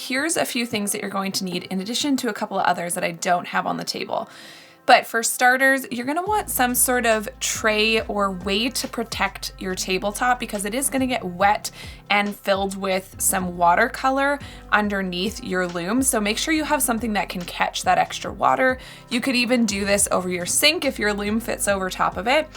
here's a few things that you're going to need in addition to a couple of others that I don't have on the table. But for starters, you're gonna want some sort of tray or way to protect your tabletop because it is gonna get wet and filled with some watercolor underneath your loom. So make sure you have something that can catch that extra water. You could even do this over your sink if your loom fits over top of it.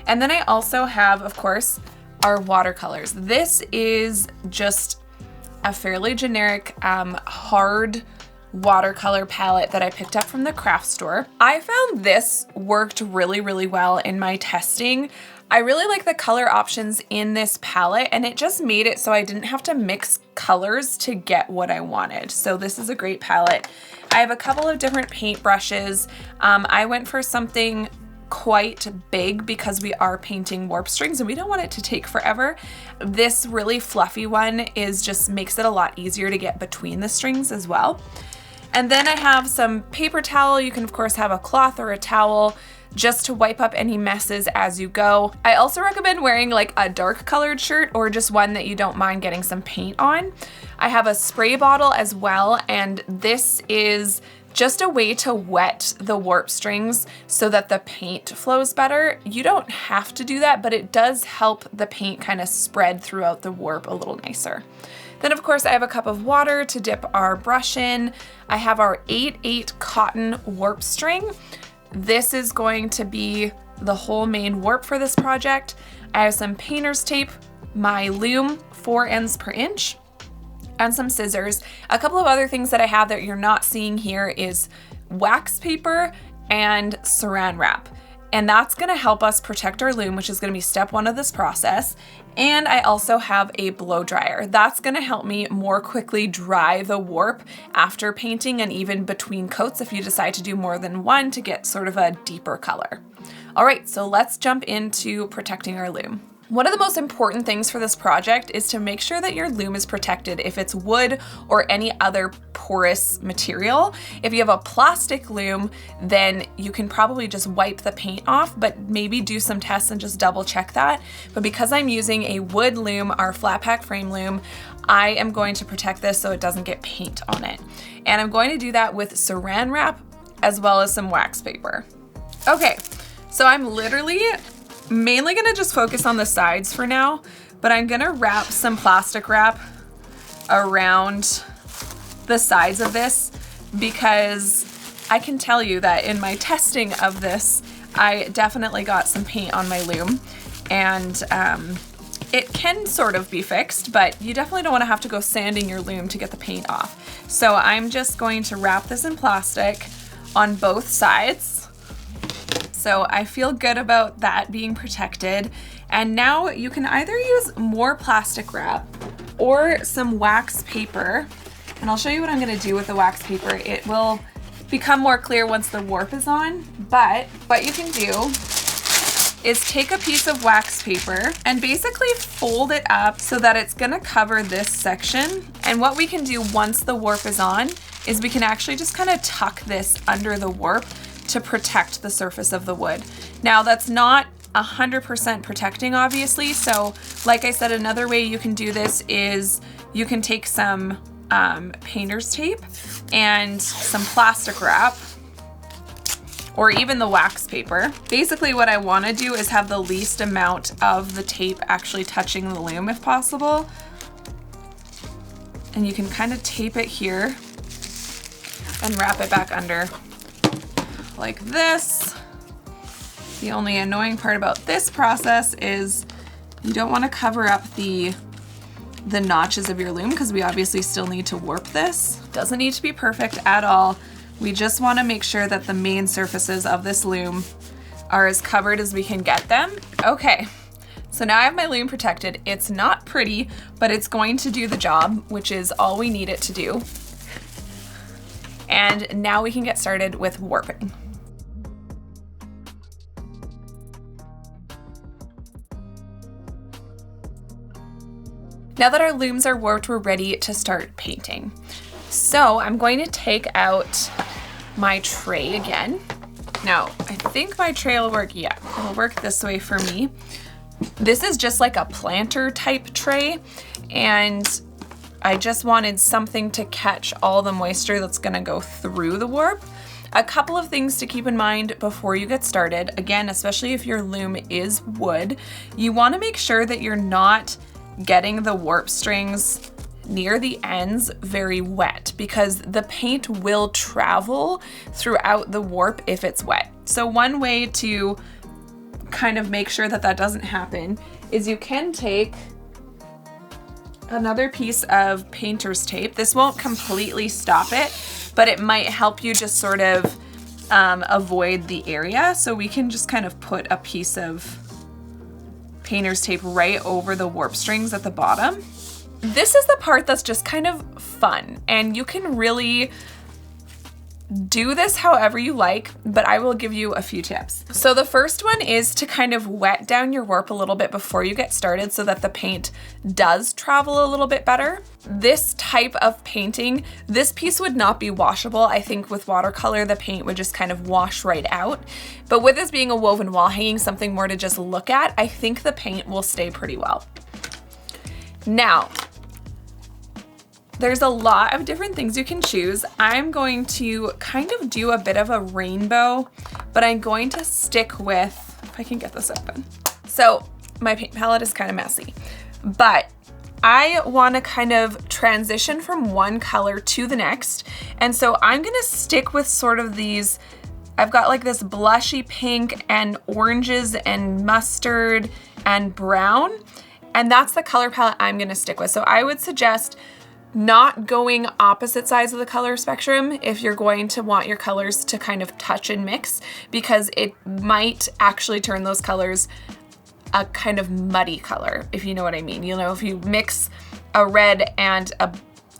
And then I also have, of course, our watercolors. This is just a fairly generic, hard watercolor palette that I picked up from the craft store. I found this worked really, really well in my testing. I really like the color options in this palette, and it just made it so I didn't have to mix colors to get what I wanted. So this is a great palette. I have a couple of different paint brushes. I went for something quite big because we are painting warp strings and we don't want it to take forever. This really fluffy one just makes it a lot easier to get between the strings as well. And then I have some paper towel. You can of course have a cloth or a towel just to wipe up any messes as you go. I also recommend wearing like a dark colored shirt or just one that you don't mind getting some paint on. I have a spray bottle as well, and this is just a way to wet the warp strings so that the paint flows better. You don't have to do that, but it does help the paint kind of spread throughout the warp a little nicer. Then of course I have a cup of water to dip our brush in. I have our 8/8 cotton warp string. This is going to be the whole main warp for this project. I have some painter's tape, my loom, 4 ends per inch, and some scissors. A couple of other things that I have that you're not seeing here is wax paper and saran wrap. And that's gonna help us protect our loom, which is gonna be step 1 of this process. And I also have a blow dryer. That's gonna help me more quickly dry the warp after painting and even between coats if you decide to do more than one to get sort of a deeper color. All right, so let's jump into protecting our loom. One of the most important things for this project is to make sure that your loom is protected if it's wood or any other porous material. If you have a plastic loom, then you can probably just wipe the paint off, but maybe do some tests and just double check that. But because I'm using a wood loom, our flat pack frame loom, I am going to protect this so it doesn't get paint on it. And I'm going to do that with saran wrap as well as some wax paper. Okay, so I'm literally mainly gonna just focus on the sides for now, but I'm gonna wrap some plastic wrap around the sides of this because I can tell you that in my testing of this, I definitely got some paint on my loom, and it can sort of be fixed, but you definitely don't wanna have to go sanding your loom to get the paint off. So I'm just going to wrap this in plastic on both sides. So I feel good about that being protected. And now you can either use more plastic wrap or some wax paper. And I'll show you what I'm gonna do with the wax paper. It will become more clear once the warp is on, but what you can do is take a piece of wax paper and basically fold it up so that it's gonna cover this section. And what we can do once the warp is on is we can actually just kind of tuck this under the warp to protect the surface of the wood. Now that's not 100% protecting, obviously, so like I said, another way you can do this is you can take some painter's tape and some plastic wrap or even the wax paper. Basically what I want to do is have the least amount of the tape actually touching the loom if possible. And you can kind of tape it here and wrap it back under like this. The only annoying part about this process is you don't want to cover up the notches of your loom because we obviously still need to warp this. Doesn't need to be perfect at all. We just want to make sure that the main surfaces of this loom are as covered as we can get them. Okay, so now I have my loom protected. It's not pretty, but it's going to do the job, which is all we need it to do. And now we can get started with warping. Now that our looms are warped, we're ready to start painting. So I'm going to take out my tray again. Now, I think my tray will work. Yeah, it'll work this way for me. This is just like a planter type tray, and I just wanted something to catch all the moisture that's gonna go through the warp. A couple of things to keep in mind before you get started. Again, especially if your loom is wood, you wanna make sure that you're not getting the warp strings near the ends very wet, because the paint will travel throughout the warp if it's wet. So one way to kind of make sure that that doesn't happen is you can take another piece of painter's tape. This won't completely stop it, but it might help you just sort of avoid the area. So we can just kind of put a piece of painter's tape right over the warp strings at the bottom. This is the part that's just kind of fun, and you can really do this however you like, but I will give you a few tips. So the first one is to kind of wet down your warp a little bit before you get started so that the paint does travel a little bit better. This type of painting, this piece would not be washable. I think with watercolor, the paint would just kind of wash right out. But with this being a woven wall hanging, something more to just look at, I think the paint will stay pretty well. Now, there's a lot of different things you can choose. I'm going to kind of do a bit of a rainbow, but I'm going to stick with, if I can get this open. So my paint palette is kind of messy, but I want to kind of transition from one color to the next. And so I'm going to stick with sort of these, I've got like this blushy pink and oranges and mustard and brown. And that's the color palette I'm going to stick with. So I would suggest not going opposite sides of the color spectrum if you're going to want your colors to kind of touch and mix, because it might actually turn those colors a kind of muddy color, if you know what I mean. You know, if you mix a red and a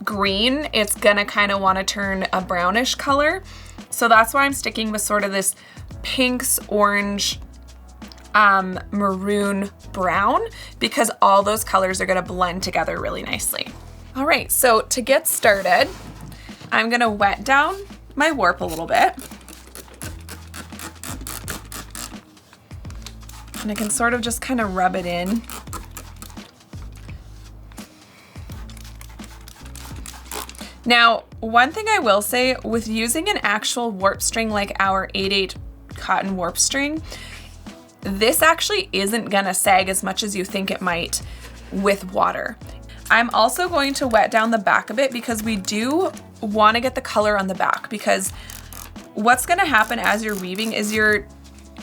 green, it's gonna kind of want to turn a brownish color. So that's why I'm sticking with sort of this pinks, orange, maroon, brown, because all those colors are gonna blend together really nicely. All right, so to get started, I'm gonna wet down my warp a little bit. And I can sort of just kind of rub it in. Now, one thing I will say, with using an actual warp string like our 8/8 cotton warp string, this actually isn't gonna sag as much as you think it might with water. I'm also going to wet down the back a bit because we do want to get the color on the back, because what's going to happen as you're weaving is your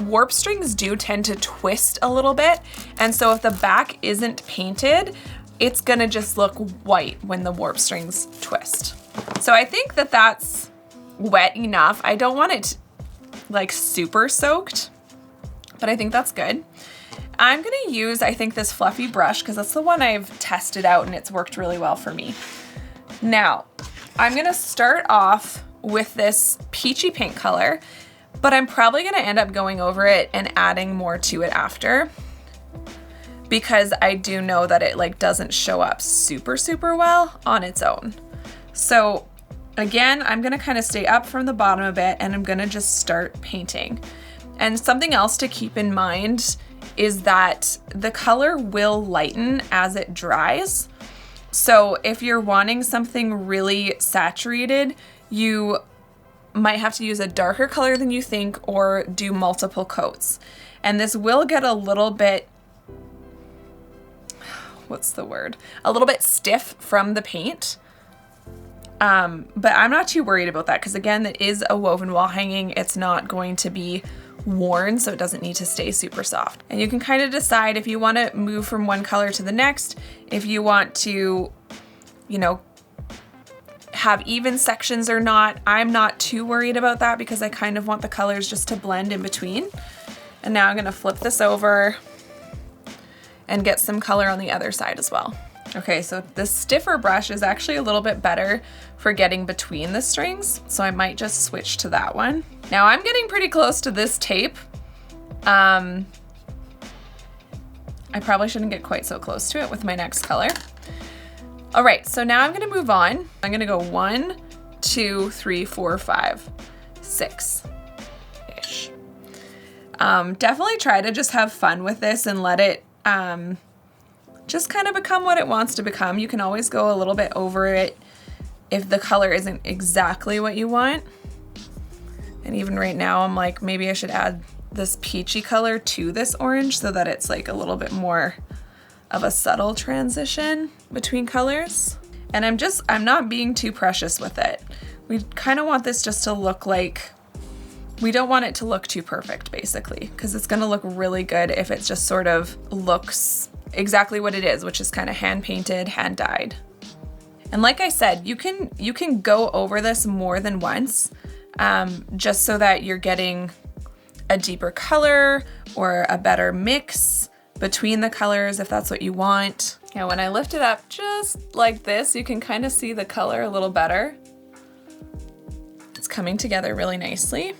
warp strings do tend to twist a little bit. And so if the back isn't painted, it's going to just look white when the warp strings twist. So I think that that's wet enough. I don't want it like super soaked, but I think that's good. I'm gonna use, I think, this fluffy brush because that's the one I've tested out and it's worked really well for me. Now, I'm gonna start off with this peachy pink color, but I'm probably gonna end up going over it and adding more to it after, because I do know that it like doesn't show up super well on its own. So again, I'm gonna kind of stay up from the bottom a bit and I'm gonna just start painting. And something else to keep in mind is that the color will lighten as it dries. So if you're wanting something really saturated, you might have to use a darker color than you think or do multiple coats. And this will get a little bit, what's the word? A little bit stiff from the paint. But I'm not too worried about that because again, it is a woven wall hanging. It's not going to be worn, so it doesn't need to stay super soft. And you can kind of decide if you want to move from one color to the next, if you want to, you know, have even sections or not. I'm not too worried about that because I kind of want the colors just to blend in between. And now I'm going to flip this over and get some color on the other side as well. Okay, so the stiffer brush is actually a little bit better for getting between the strings, so I might just switch to that one. Now I'm getting pretty close to this tape. I probably shouldn't get quite so close to it with my next color. All right, so now I'm gonna move on. I'm gonna go 1, 2, 3, 4, 5, 6-ish. Definitely try to just have fun with this and let it just kind of become what it wants to become. You can always go a little bit over it if the color isn't exactly what you want. And even right now, I'm like, maybe I should add this peachy color to this orange so that it's like a little bit more of a subtle transition between colors. And I'm not being too precious with it. We kind of want this just to look like, we don't want it to look too perfect basically, because it's gonna look really good if it just sort of looks exactly what it is, which is kind of hand painted, hand dyed. And like I said, you can go over this more than once, just so that you're getting a deeper color or a better mix between the colors if that's what you want. Yeah, when I lift it up just like this, you can kind of see the color a little better. It's coming together really nicely.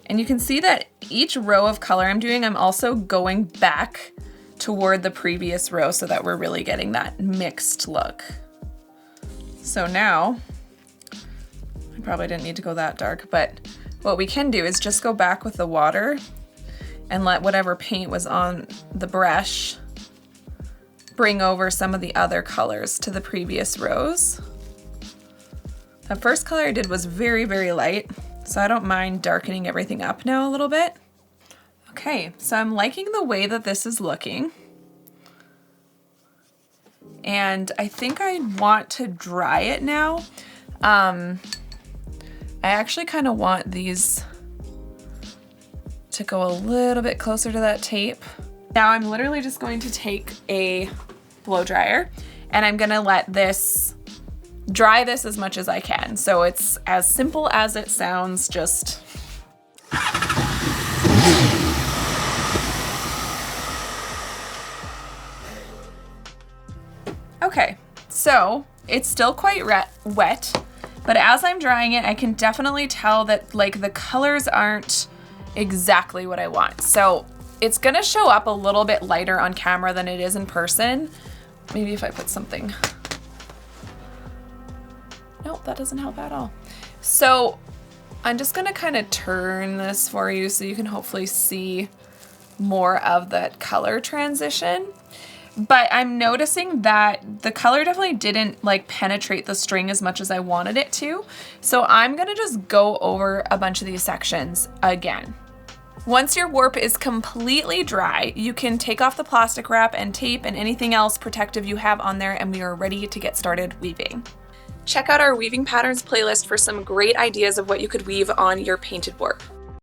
And you can see that each row of color I'm doing, I'm also going back toward the previous row so that we're really getting that mixed look. So now, I probably didn't need to go that dark, but what we can do is just go back with the water and let whatever paint was on the brush bring over some of the other colors to the previous rows. The first color I did was very, very light, so I don't mind darkening everything up now a little bit. Okay, so I'm liking the way that this is looking. And I think I want to dry it now. I actually kind of want these to go a little bit closer to that tape. Now I'm literally just going to take a blow dryer and I'm gonna let this dry this as much as I can. So it's as simple as it sounds, just okay, so it's still quite wet, but as I'm drying it, I can definitely tell that like the colors aren't exactly what I want. So it's gonna show up a little bit lighter on camera than it is in person. Maybe if I put something. Nope, that doesn't help at all. So I'm just gonna kind of turn this for you so you can hopefully see more of that color transition. But I'm noticing that the color definitely didn't like penetrate the string as much as I wanted it to. So I'm gonna just go over a bunch of these sections again. Once your warp is completely dry, you can take off the plastic wrap and tape and anything else protective you have on there, and we are ready to get started weaving. Check out our weaving patterns playlist for some great ideas of what you could weave on your painted warp.